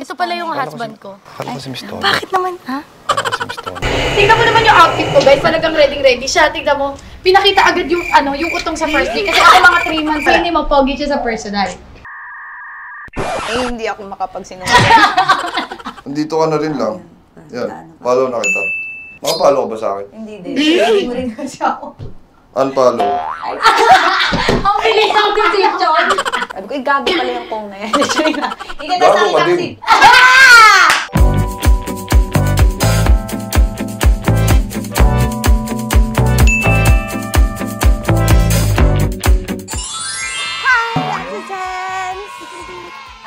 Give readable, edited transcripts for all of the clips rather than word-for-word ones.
Ito pala yung husband ko. Akala ko si Miss Tony. Bakit naman, ha? Akala ko si Miss Tony. Tignan mo naman yung outfit ko, guys. Talagang ready siya. Tignan mo. Pinakita agad yung, yung utong sa first day. Kasi ako mga 3 months, hindi mo pogi siya sa personal. Eh, hindi ako makapagsinungaling. Nandito ka na rin lang. Yan, follow na kita. Makapalo ka ba sa akin? Hindi din. Hindi mo rin kasi ako. Unfollow. Ang bilis ang decision! Sabi ko, gago pala yung kong na yan. Ika na Gago sa ka akin din.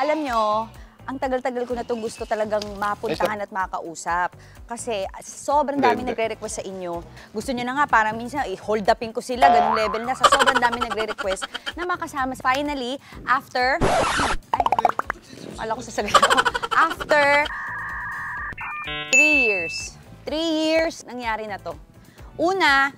Alam nyo, ang tagal-tagal ko na itong gusto talagang mapuntahan at makausap. Kasi sobrang dami nagre-request sa inyo. Gusto nyo na nga, parang minsan i-hold upin ko sila, ganung level na. Sa sobrang dami nagre-request na makasama. Finally, after... Ay, wala ko sasabihin ako. After 3 years. 3 years nangyari na to. Una,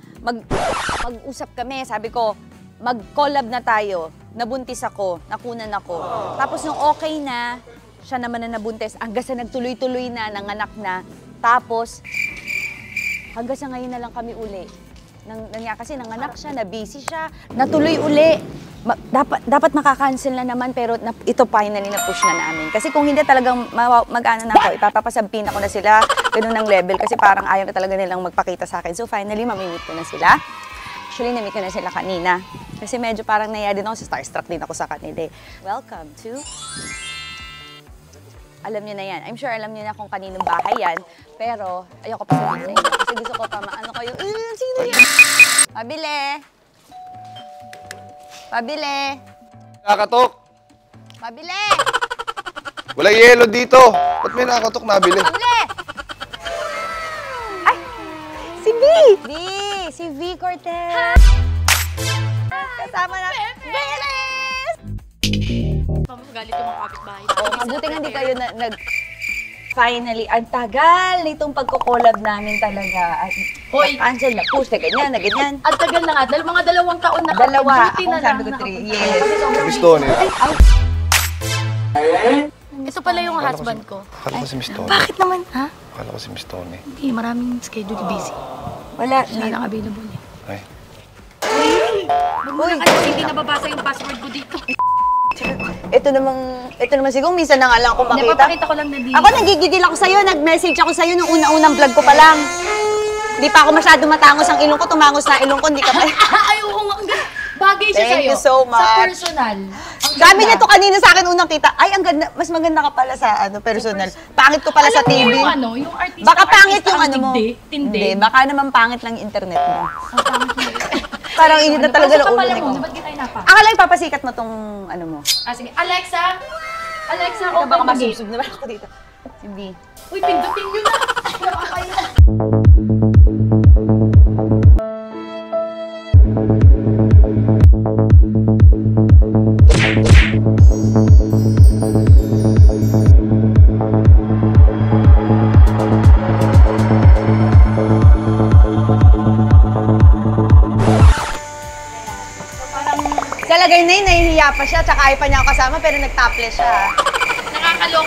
mag-usap kami. Sabi ko, mag-collab na tayo. Nabuntis ako, nakunan ako. Tapos nung okay na, siya naman na nabuntis. Hanggang sa nagtuloy-tuloy na, nanganak na. Tapos, hanggang sa ngayon na lang kami uli. Kasi nanganak siya, na-busy siya, natuloy uli. Dapat makakancel na naman, pero ito finally na-push na namin. Kasi kung hindi talagang mag-ano na ako, ipapasampin ako na sila, ganun ng level. Kasi parang ayaw na talaga nilang magpakita sa akin. So finally, mamimit ko na sila. Actually, na-meet ko na sila kanina. Kasi medyo parang naya din ako, starstruck din ako sa kanila. Welcome to... Alam niyo na yan. I'm sure alam niyo na kung kaninong bahay yan. Pero ayoko pa sabihin sa inyo. Kasi gusto ko pa maano kayo. Sino yan? Pabili! Pabili! Nakatok! Pabili! Walang yelo dito! Ba't may nakatok nabili? Pabili! Ay! Si V! V! Si V Cortez! Kasama na... Bilis! Galit yung mga kapitbahay. Mabuti nga hindi kayo Finally, ang tagal nitong pagko-collab namin talaga. At Hoy! cancel na push, na ganyan, na ganyan. Ang tagal na nga, mga 2 taon na. Dalawa, Buti ako na sabi ko lang 3. Yes. Miss Tony. Ito pala yung husband ko. Akala ko si Miss Tony. Bakit naman, ha? Akala ko si Miss Tony. Hindi, maraming schedule busy. Wala. Siya lang available eh. Ay. Uy! Hindi nababasa yung password ko dito. Ito naman siguro, minsan na nga lang ako makita. Napapakita ko lang na dito. Ako nagigigil ako sa'yo, nag-message ako sa'yo nung una-unang vlog ko pa lang. Hindi pa ako masyado matangos ang ilong ko, tumangos na ilong ko, hindi ka pa. Ay, oo nga. Bagay siya sa'yo. Thank you so much. Sa personal. Sabi niya to kanina sa akin unang kita, ay, ang ganda, mas maganda ka pala sa personal. Pangit ko pala sa TV. Yung yung artista. Baka pangit yung ano mo. Tindi. Hindi, baka naman pangit lang yung internet mo. Ang pangit mo. Parang init na talaga ng ulo Pasok ka pala ko. mo, ba't kita inapa? Akala yung papasikat mo tong ano mo. Ah, sige. Alexa, Baka open the gate. masusog naman ako dito. Si B. Uy, pindutin nyo na. Nakakaya. Sa lagay na yun, nahihiya pa siya, tsaka ayaw pa niya ako kasama, pero nag-topless siya. Nakakalok.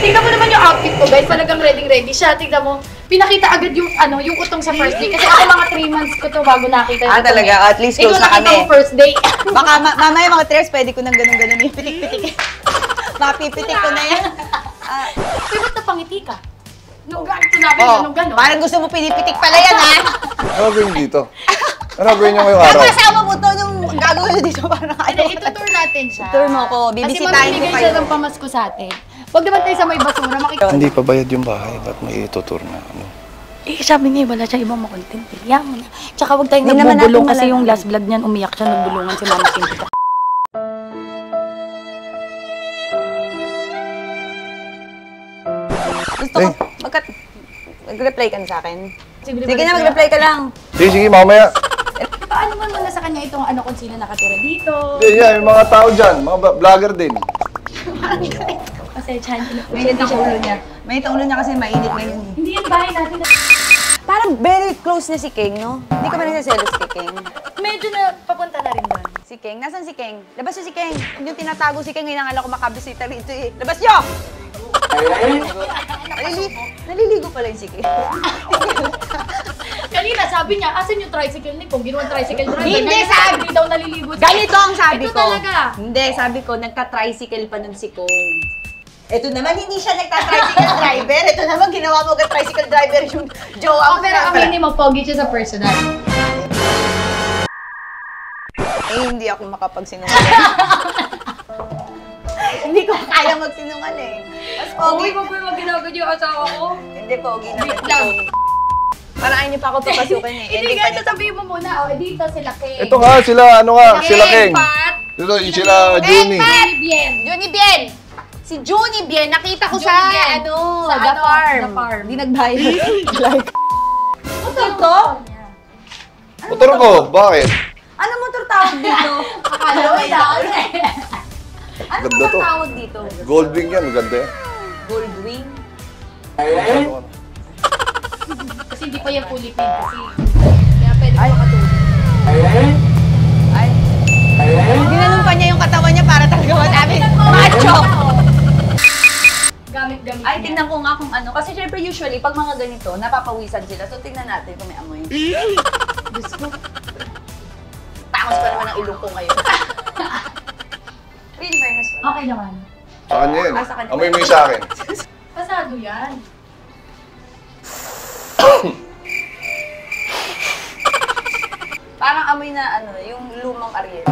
Tignan mo naman yung outfit ko, guys. Talagang ready siya. Tignan mo. Pinakita agad yung, yung utong sa first day. Kasi ako mga 3 months ko to bago nakita. Ah, talaga? At least close na kami. Ikaw nakita mo first day. Baka mamaya mga tres, pwede ko nang ganun-ganun yung pitik-pitik. Mapipitik ko na yan. Pero ba't napangiti ka? Nung ganito namin, gano'n. Parang gusto mo pinipitik pala yan, ha? Ano gawin dito? Ano gawin niyo ngayong araw? Ang kasama mo to nung gagawin dito parang Itutour natin siya. Tour mo ko, bibisitahin ko Kasi mamimigay kayo. siya ng pamasko sa atin. Huwag naman tayo sa may basura, Hindi pa bayad yung bahay. Ba't may itutur na? Ano? Eh, sabi niya, wala siya ibang makontent. Yan mo na. Tsaka huwag tayong Hindi naman nagbubulong natin kasi yung malalaman. last vlog niyan, umiyak siya, nagbulungan si Mama Cynthia. Gusto ko, mag-reply ka na sa akin. Sige na, mag-reply ka lang. Sige, mamaya. Paano mo na sa kanya itong kung sino nakatira dito? Hindi, yan. Yung mga tao dyan. Mga vlogger din. Pasensyahan ko na po. Mainit ang ulo niya. Mainit ang ulo niya kasi mainit ngayon. Hindi yung bahay natin. Parang very close na si King, no? Hindi ka ba nagsaselos kay King? Medyo na papunta na rin doon. Si King? Nasaan si King? Labas niyo si King. Yung tinatago si King, ngayon ko makabisita rito eh. Labas niyo! Naliligo pala yung sikil. Kanina sabi niya, asan yung tricycle ni Kong? Ginawa tricycle driver. Hindi, Ngayon, sabi- hindi daw naliligo. Ganito ang sabi Ito ko. talaga. Hindi, sabi ko, nagka-tricycle pa nun si Kong. Ito naman, hindi siya nagka-tricycle driver. Ito naman, ginawa mo tricycle driver yung jowa Oh, mo. pero aminin mo, pogi siya sa personal. Hindi ako makapagsinungaling. Hindi ko kaya magsinungaling. Mas pogi. Uy, wag mo ginagad yung asawa ko. Hindi, pogi naman Wait si lang. Kong. Parang ayaw niyo pa ako papasukin eh. Hindi nga, sasabihin mo muna. O, dito sila King. Ito nga, sila, ano nga, sila King. Pat. Ito, sila Juni. Bien. Junibien! Si Junibien, nakita ko sa, Junibien. Sa The Farm. The Farm. Hindi nagbayad. Like, ito? Motor ko, bakit? Ano motor tawag dito? Akala mo yan. Ano Ganda motor to. tawag dito? Goldwing yan, maganda yan. Goldwing? Kasi hindi pa yan fully paid kasi. Kaya pwede pa katulog. Ay. Ginanong pa niya yung katawan niya para talaga masabi. Macho! Gamit-gamit Ay, niya. tingnan ko nga kung ano. Kasi syempre usually, pag mga ganito, napapawisan sila. So, tingnan natin kung may amoy. Diyos ko. Tangos pa naman ang ilong ko ngayon. In fairness, wala. Okay naman. Sa kanya yun. Ah, sa kanya. Amoy mo yung sa akin. Pasado yan. Parang amoy na ano, yung lumang Ariel.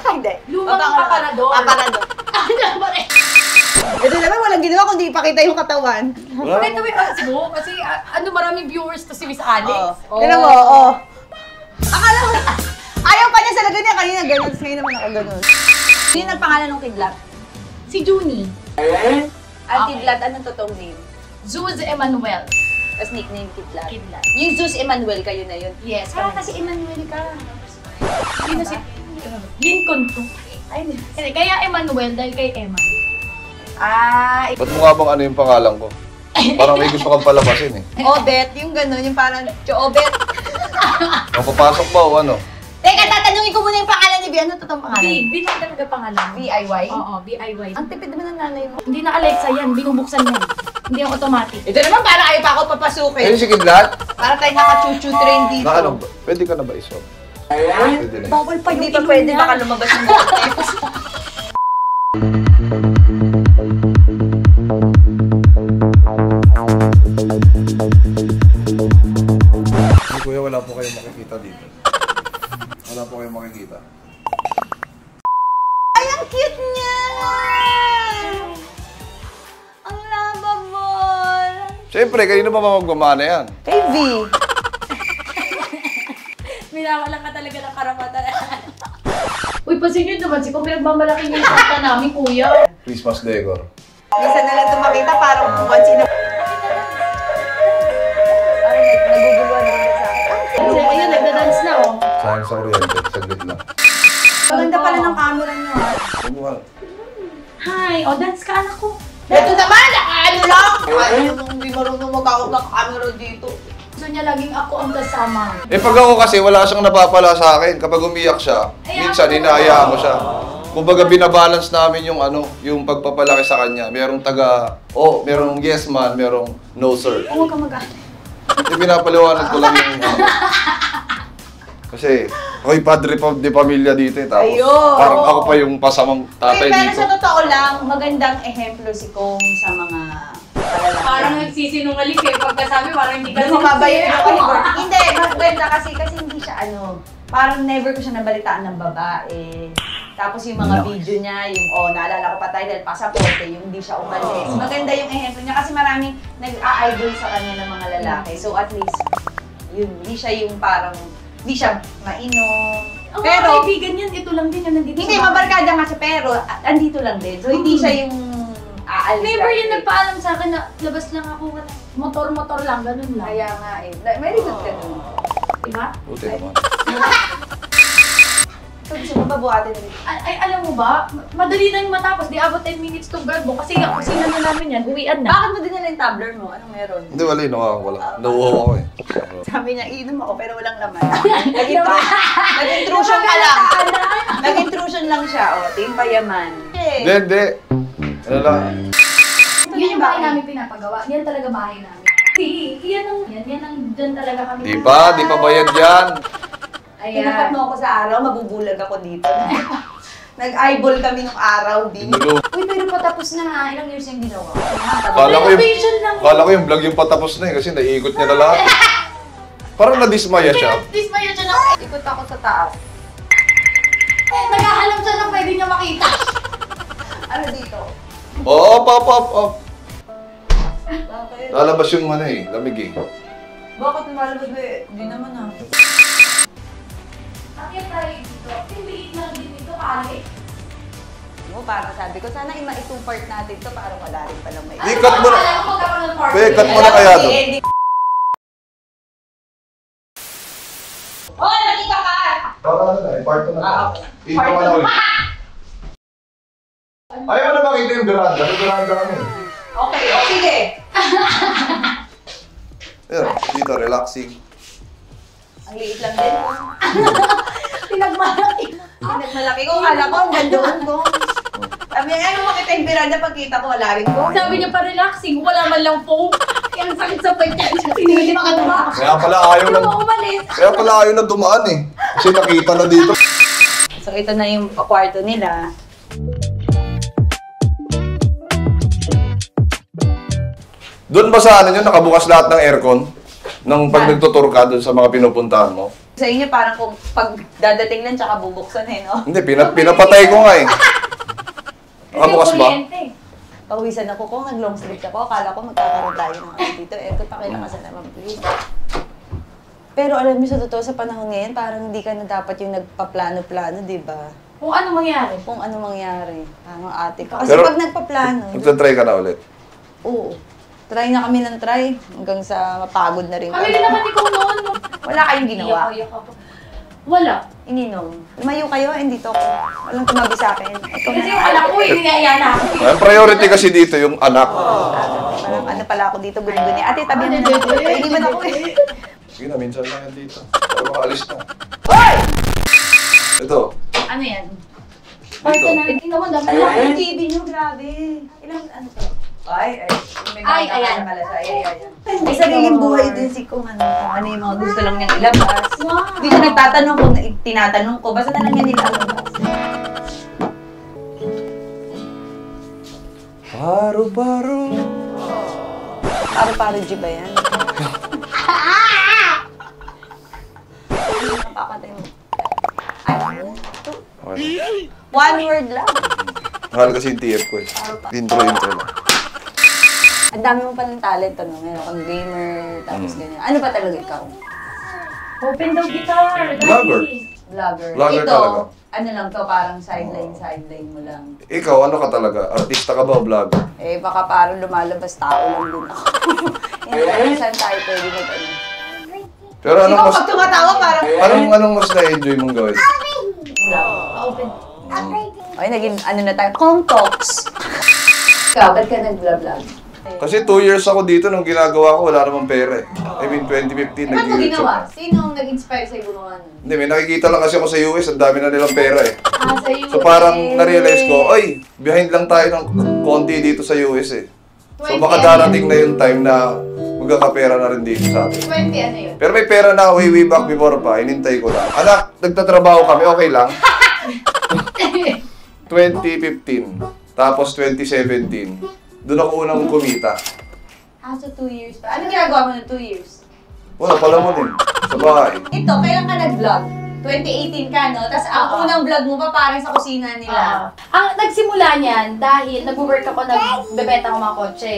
Hindi. Lumang Papangalan. paparador. Paparador. Ano ba rin? Ito naman, walang ginawa kundi ipakita yung katawan. Wala Bakit yung ads mo? Kasi ano maraming viewers to si Miss Alex. Oo. Tignan mo, oo. Akala mo, ayaw pa niya sa lagan niya kanina gano'n. Tapos ngayon naman ako gano'n. Sino ang pangalan ng kidlat? Si Junie. Ang kidlat, anong totoong name? Zuz Emmanuel. Tapos nickname kidlat. Kidlat. Yung Zeus Emmanuel, kayo na yun. Yes. Kasi Emmanuel ka. Yun na si Lincoln to. Ay, hindi. Kaya Emmanuel dahil kay Emma. Ah, Ba't mo nga bang ano yung pangalan ko? Parang may gusto kang palabasin eh. Obet, yung gano'n, yung parang Obet. Mapapasok ba o ano? Teka, tatanungin ko muna yung pangalan ni B. Ano totoong pangalan? B lang talaga pangalan. B-I-Y? Oo, B-I-Y. Ang tipid naman ng nanay mo. Hindi na Alexa yan, binubuksan yan. Hindi yung automatic. Ito naman para ayaw pa ako papasukin. Ayun si Kidlat? Para tayo naka-chuchu train dito. Na ano, pwede ka na ba isop? Pwede na. Bawal pa Hindi yung pa ilong pwede, niya. baka lumabas yung bote. Ay, kuya, wala po kayong makikita dito. Wala po kayong makikita. Ay, ang cute niya! Ang lovable! Siyempre, kanino pa magmamana yan? Kay V. Minawalan ka talaga ng karapatan. Uy, pasigil naman si kung pinagmamalaki niya yung kanta namin, kuya. Christmas decor. Minsan na lang ito makita, parang once in a... Parang naguguluhan din na sa akin. Kasi ayun, nagda-dance na, oh. Sayang sa oriente, saglit lang. Maganda pala ng camera niyo, ha? Ano ba? Hi, oh, dance ka, anak ko. Ito naman, ano lang! Ay, hindi marunong magkakot ng camera dito. Gusto niya laging ako ang kasama. Eh pag ako kasi wala siyang napapala sa akin. Kapag umiyak siya, minsan hinahayaan ko siya. Kumbaga binabalance namin yung ano, yung pagpapalaki sa kanya. Merong merong yes man, merong no sir. Huwag ka mag-ate. Yung pinapaliwanag ko lang yung ano. Kasi ako'y padre pa de pamilya dito eh. Tapos Ayun. parang ako pa yung pasamang tatay Pero dito. sa totoo lang, magandang ehemplo si Kong sa mga kalalaki. Parang nagsisinungaling eh. Pagkasabi, parang hindi ka Mababayan ako ni Bert. Hindi, maganda kasi hindi siya parang never ko siya nabalitaan ng babae. Tapos yung mga video niya, yung naalala ko pa tayo dahil pasaporte, yung hindi siya umalis. Maganda yung ehemplo niya kasi maraming nag-a-idol sa kanya ng mga lalaki. So at least, yun, hindi siya yung parang, hindi siya mainom. Ang Pero, mga kaibigan yan, ito lang din yung nandito. hindi, sa bahay. mabarkada nga siya, pero andito lang din. So hindi siya yung aalis. Never lagi. yun nagpaalam sa akin na labas lang ako. Motor-motor lang, ganun lang. Kaya nga eh. Very good ka dun. Diba? Buti naman. So gusto mo ba buhatin ulit? Ay, alam mo ba? Madali na yung matapos. Di abot 10 minutes tong garbo. Kasi kusina na namin yan. Uwian na. Bakit mo dinala yung tumbler mo? Anong meron? Hindi, wala yun. Wala. Nauuhaw ako eh. Sabi niya, iinom ako pero walang laman. Nag-intrusion ka lang. Nag-intrusion lang siya. O, team payaman. Hindi, hindi. Ano lang? Yun yung bahay namin pinapagawa. Yan talaga bahay namin. Yan ang dyan talaga kami. Di pa bayad yan. Tinapat mo ako sa araw, mabubulag ako dito. Nag-eyeball kami nung araw, di. Pinulo. Uy, pero patapos na nga. Ilang years yung ginawa. Kala ko yung vlog yung patapos na kasi naiikot niya na lahat. Parang nadismaya siya. Dismaya siya na. Ikot ako sa taas. Nag-aalam siya na pwede niya makita. Ano dito? Oo, pop. Bakit? Lalabas yung lamig eh. Bakit lumalabas ba? Hindi naman ah. Bakit tayo dito? Hindi lang din dito, kali. Parang sabi ko, sana ima-2-part natin to parang wala rin palang may... Cut mo na. Alam ko magkakaroon ng party. Cut mo na kaya doon. Hoy, nakika ka! Part na. Okay. Ito ka na ulit. Ayaw na makita yung veranda. May veranda kami. Okay, sige. Ayan, dito, relaxing. Ang liit lang din. Pinagmalaki. Pinagmalaki ko, kala ko hanggang doon ko. Sabi niya, ano makita yung veranda pagkita ko, wala rin ko. Sabi niya pa relaxing, wala man lang foam. Kaya ang sakit sa pagkat. Hindi makaduma. Kaya pala ayaw na. Umalis. Kaya pala ayaw na dumaan eh. Kasi nakita na dito. So ito na yung kwarto nila. Doon ba sa nakabukas lahat ng aircon? Nung pag nagtutur ka doon sa mga pinupuntahan mo? Sa inyo parang kung pag dadating lang tsaka bubuksan no? Hindi, pinapatay ko nga eh. Nakabukas ba? Pawisan ako kung nag-long sleeve ako. Akala ko magkakaroon tayo ng dito. Ko pakilakasan naman please. Pero alam mo sa totoo sa panahon ngayon, parang hindi ka na dapat yung nagpaplano-plano, di ba? Kung ano mangyari. Kung ano mangyari. Ang ate ko. Kasi Pero, pag nagpaplano, Magta-try ka na ulit. oo. Try na kami ng try. Hanggang sa mapagod na rin. Kami rin naman ikaw noon. Wala kayong ginawa. Iyak ako. Wala. Ininom. Lumayo kayo, hindi to ako. Walang tumabi sa akin. Ikaw Kasi na. yung anak ko, iniyaya na ako. Ang priority kasi dito yung anak. Parang ano pala ako dito, guni-guni. Ate, tabi mo na ako. Hindi man ako eh. Sige na, minsan lang yan dito. Para makaalis na. Hoy! Ito. Ano yan? Dito. Parto na. Tingnan mo, dami Alam, lang. yung TV nyo, grabe. Ilang, ano to? Ay. May mga Ay, ayan. pala siya. Ay. May sariling buhay din si kung ano yung mga gusto lang niyang ilabas. Wow. Hindi siya nagtatanong kung tinatanong ko. Basta na lang niya nilalabas. Paro-paro. Paro-paro G ba yan? Napapatay mo. Ay, Okay. one word lang. Mahal kasi yung TF ko eh. Intro lang. Ang dami mo palang talent, ano? Meron kang gamer, tapos ganyan. Ano ba talaga ikaw? Open daw guitar. Vlogger. Vlogger. Vlogger Ito, talaga. ano lang to, parang sideline mo lang. Ikaw, ano ka talaga? Artista ka ba o vlogger? Eh, baka parang lumalabas tao lang din ako. Hindi ko saan tayo pwede mag ano. Pero anong Ikaw, mas... pag tumatawa, parang... Anong mas na-enjoy mong gawin? Open. Ay, naging ano na tayo, Kong Talks. Ikaw, ba't ka nag-vlog? Kasi 2 years ako dito nung ginagawa ko, wala namang pera eh. I mean, 2015, Ba't mo nag-YouTube. ginawa? Sino ang nag-inspire sa'yo gumawa nun? Hindi, may nakikita lang kasi ako sa US, ang dami na nilang pera eh. Sa iyo. So parang na-realize ko, ay, behind lang tayo ng konti dito sa US eh. So baka darating na yung time na magkakapera na rin dito sa atin. 20 ano yun? Pero may pera na way back before pa, inintay ko lang. Anak, nagtatrabaho kami, okay lang? 2015, tapos 2017, doon ako unang kumita. So 2 years pa. Anong ginagawa mo ng 2 years? Wala, pala mo din, sa bahay. Ito, kailan ka nag-vlog? 2018 ka, no? Tapos ang unang vlog mo pa parang sa kusina nila. Ang nagsimula niyan dahil nag-work ako, nagbebenta ko mga kotse.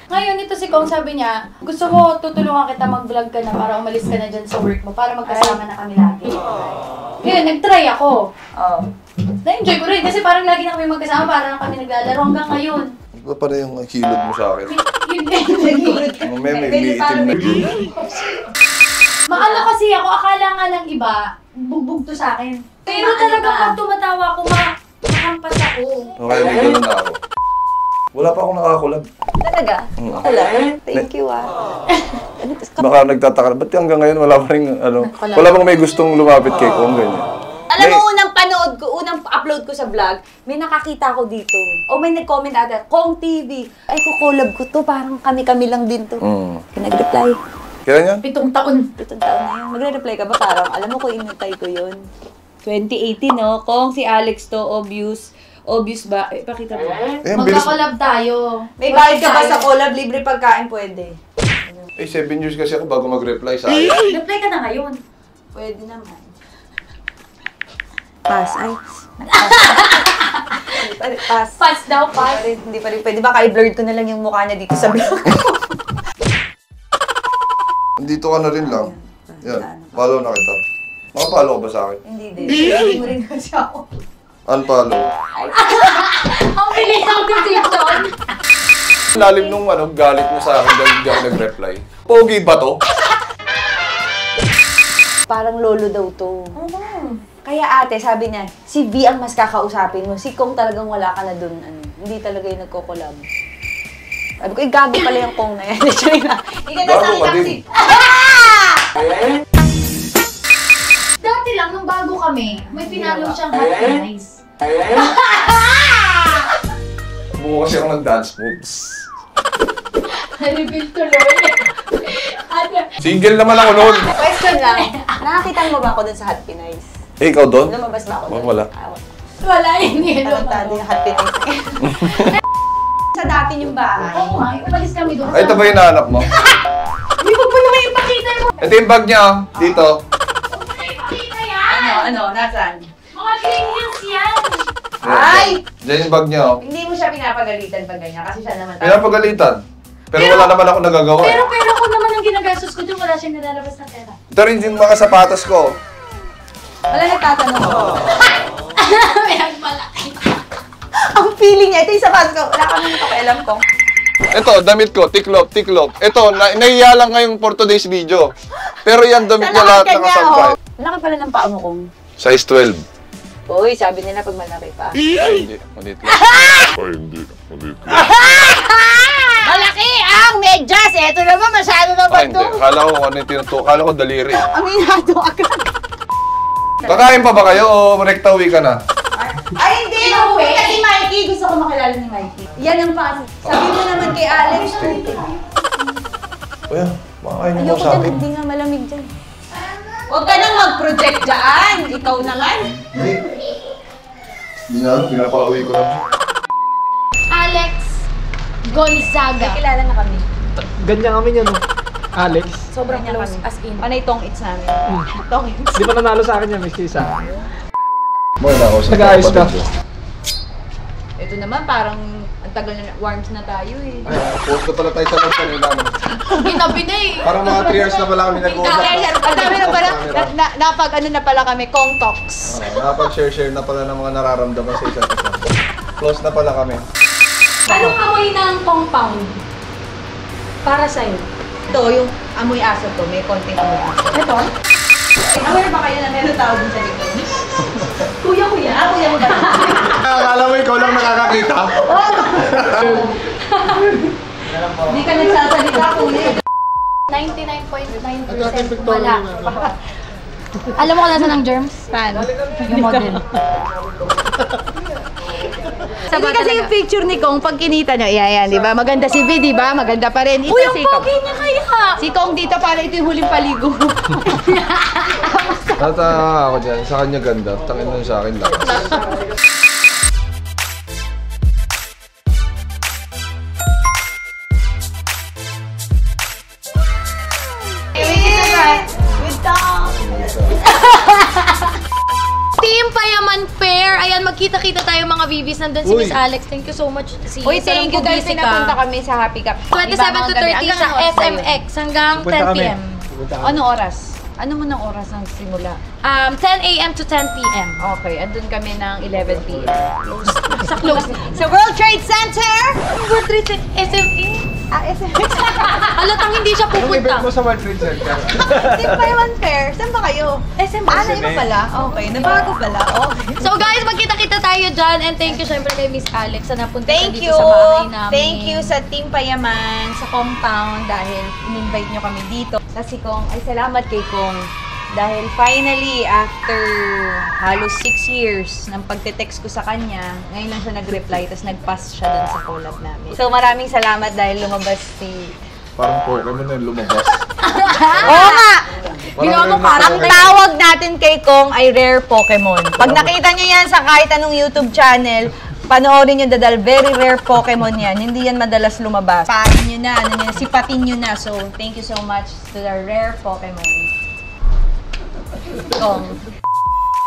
Ngayon, ito si Kong sabi niya, gusto mo tutulungan kita mag-vlog ka na para umalis ka na dyan sa work mo, para magkasama na kami lagi. Ngayon, nag-try ako. Oh. Na-enjoy ko rin kasi parang lagi na kami magkasama, parang kami naglalaro hanggang ngayon. Ito pa na yung hilod mo sa akin. Yun din. May itim na Maano kasi ako, akala nga ng iba, bugbog to sa akin. Pero talaga pag tumatawa ko, makampas ako. Okay, may ganun na ako. Wala pa akong nakakulab. Talaga? Ako lang. Thank you, Baka nagtataka, ba't hanggang ngayon wala pa rin, wala bang may gustong lumapit kay Kong, ganyan? Alam mo, unang panood ko, unang upload ko sa vlog, may nakakita ko dito. O may nag-comment ata, Kong TV. Ay, kukolab ko to, parang kami-kami lang din to. Nag-reply. Kailan yan? 7 taon. 7 taon na yun. Magre-reply ka ba? Parang, alam mo ko, inintay ko yun. 2018, no? Kong, si Alex to, obvious. Obvious ba? Eh, pakita mo. Magka-collab tayo. May bayad ka ba sa collab? Libre pagkain, pwede. 7 years kasi ako bago mag-reply sa akin. Reply ka na ngayon. Pwede naman. Pass, ay. Pass. Pass daw, pass. Hindi pa rin pwede. Baka i-blurred ko na lang yung mukha niya dito sa vlog. Dito ka na rin lang. Yan, follow na kita. Makapollow ka ba sa akin? Hindi din. Hindi mo rin kasi ako. Unfollow. Ang bilis ang decision. Lalim nung galit mo sa akin dahil hindi ako nag-reply. Pogi ba to? Parang lolo daw to. Kaya ate, sabi niya, si V ang mas kakausapin mo. Si Kong talagang wala ka na dun. Hindi talaga yung nagko-collab. Sabi ko, gago pala yung Kong na yan. Hindi ka Gago ka nasakita din. si... Dati lang, nung bago kami, may pinalo siyang hot and nice. Buo kasi ako ng dance moves. Reveal tuloy. Single naman ako noon. Question lang, nakakita mo ba ako dun sa Hot Pinies? Eh, ikaw doon? Lumabas ba ako dun? Wala. Wala yun yun. Tarantado yung Hot Pinies. Sa dati yung bahay. Oo nga, umalis kami doon. Ay, ito ba yung hinahanap mo? Hindi mo pa naman ipakita mo. Ito yung bag niya, dito. Huwag mo na ipakita yan. Ano, nasaan? Mga genius yan. Ay! Diyan yung bag niya, oh. Hindi mo siya pinapagalitan pag ganyan kasi siya naman Pinapagalitan. Pero wala naman ako nagagawa. Pero ko naman ang ginagastos ko doon, wala siyang nilalabas na pera. Ito rin yung mga sapatos ko. Wala nagtatanong ko. Pinagmalaki. Ang feeling niya, ito yung sapatos ko. Wala kami pakialam ko. Ito, damit ko, tiklop. Ito, nahiya lang ngayong for today's video. Pero yan, damit niya lahat nakasampay. Laki pala ng paa mo kong. Size 12. Uy, sabi nila pag malaki pa. Ay, hindi. Maliit lang. Malaki ang medyas! Ito naman, masyado na ba Ay, hindi. Kala ko ano yung tinutukoy. Kala ko daliri. Aminado agad. Kakain pa ba kayo o rekta uwi ka na? Ay, hindi! Pupunta si Mikey. Gusto ko makilala ni Mikey. Yan ang pa. Sabi mo naman kay Alex. Kuya, makakain mo Ayoko sa dyan, akin. hindi nga malamig dyan. Huwag ka nang mag-project dyan. Ikaw naman. Hindi na, pinapauwi ko lang. Alex Gonzaga. Kilala na kami. Ganyan kami niya, no? Alex. Sobrang close as in. Panay tong its namin. Tong its. Di ba nanalo sa akin yan, Miss Kisa? Mo na ako sa Nag-ayos ka. Ito naman parang ang tagal na warms na tayo eh. Ay, post na pala tayo sa lang kanila. Ginabi na eh. Parang mga 3 years na pala kami nag-uusap. Ang dami na pala, napag ano na pala kami, Kong Talks. Nakapag-share na pala ng mga nararamdaman sa isa't isa. Close na pala kami. Anong amoy ng compound? Para sa'yo. Ito, yung amoy aso to, may konting amoy aso. Ito? Aware ba kayo na meron tao din sa likod? Kuya. Kuya mo ba? Akala mo ikaw lang nakakakita? Hindi ka nagsasalita, kuya. 99.9% wala. Alam mo kung nasa ng germs? Paano? Yung model. Hindi kasi yung picture ni Kong, pag kinita nyo, yan, di ba? Maganda si V, di ba? Maganda pa rin. Ito Uy, ang si Kong. pogi niya kaya! Si Kong dito, para ito yung huling paligo. Tatawa ako dyan. Sa kanya ganda. Tangin nun sa akin lang. Team Payaman Pair! Ayan, magkita-kita tayo mga VVs. Nandun si Uy. Miss Alex. Thank you so much. Uy, thank you dahil pinapunta kami sa Happy Cup. 27 to 30 sa SMX hanggang 10 p.m. Anong oras? Ano mo ng oras ang simula? 10 a.m. to 10 p.m. Okay, andun kami ng 11 p.m. Sa close. Sa World Trade Center! World Trade Center. SME? SMX. Halatang hindi siya pupunta. sa World Trade Center? Team Payman Fair. Saan ba kayo? SME. Na iba pala? Okay, nabago pala. Okay. So guys, magkita-kita tayo dyan. And thank you syempre kay Miss Alex na napunta Thank dito you! sa bahay namin. Thank you sa Team Payaman, sa compound, dahil in-invite nyo kami dito. Kasi Kong, ay salamat kay Kong. Dahil finally, after halos 6 years ng pagte-text ko sa kanya, ngayon lang siya nag-reply, tapos nag-pass siya dun sa collab namin. So maraming salamat dahil lumabas si... Parang Pokemon na yung lumabas. Oo nga! Ginawa mo Ang tawag natin kay Kong ay Rare Pokemon. Pag nakita nyo yan sa kahit anong YouTube channel, panoorin nyo dahil very rare Pokemon yan. Hindi yan madalas lumabas. Parin nyo na, sipatin nyo na. So, thank you so much to the Rare Pokemon. Kong.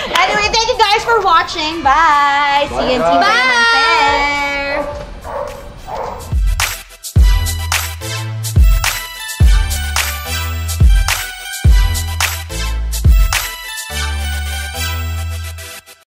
Anyway, thank you guys for watching. Bye! See you in Team Bye!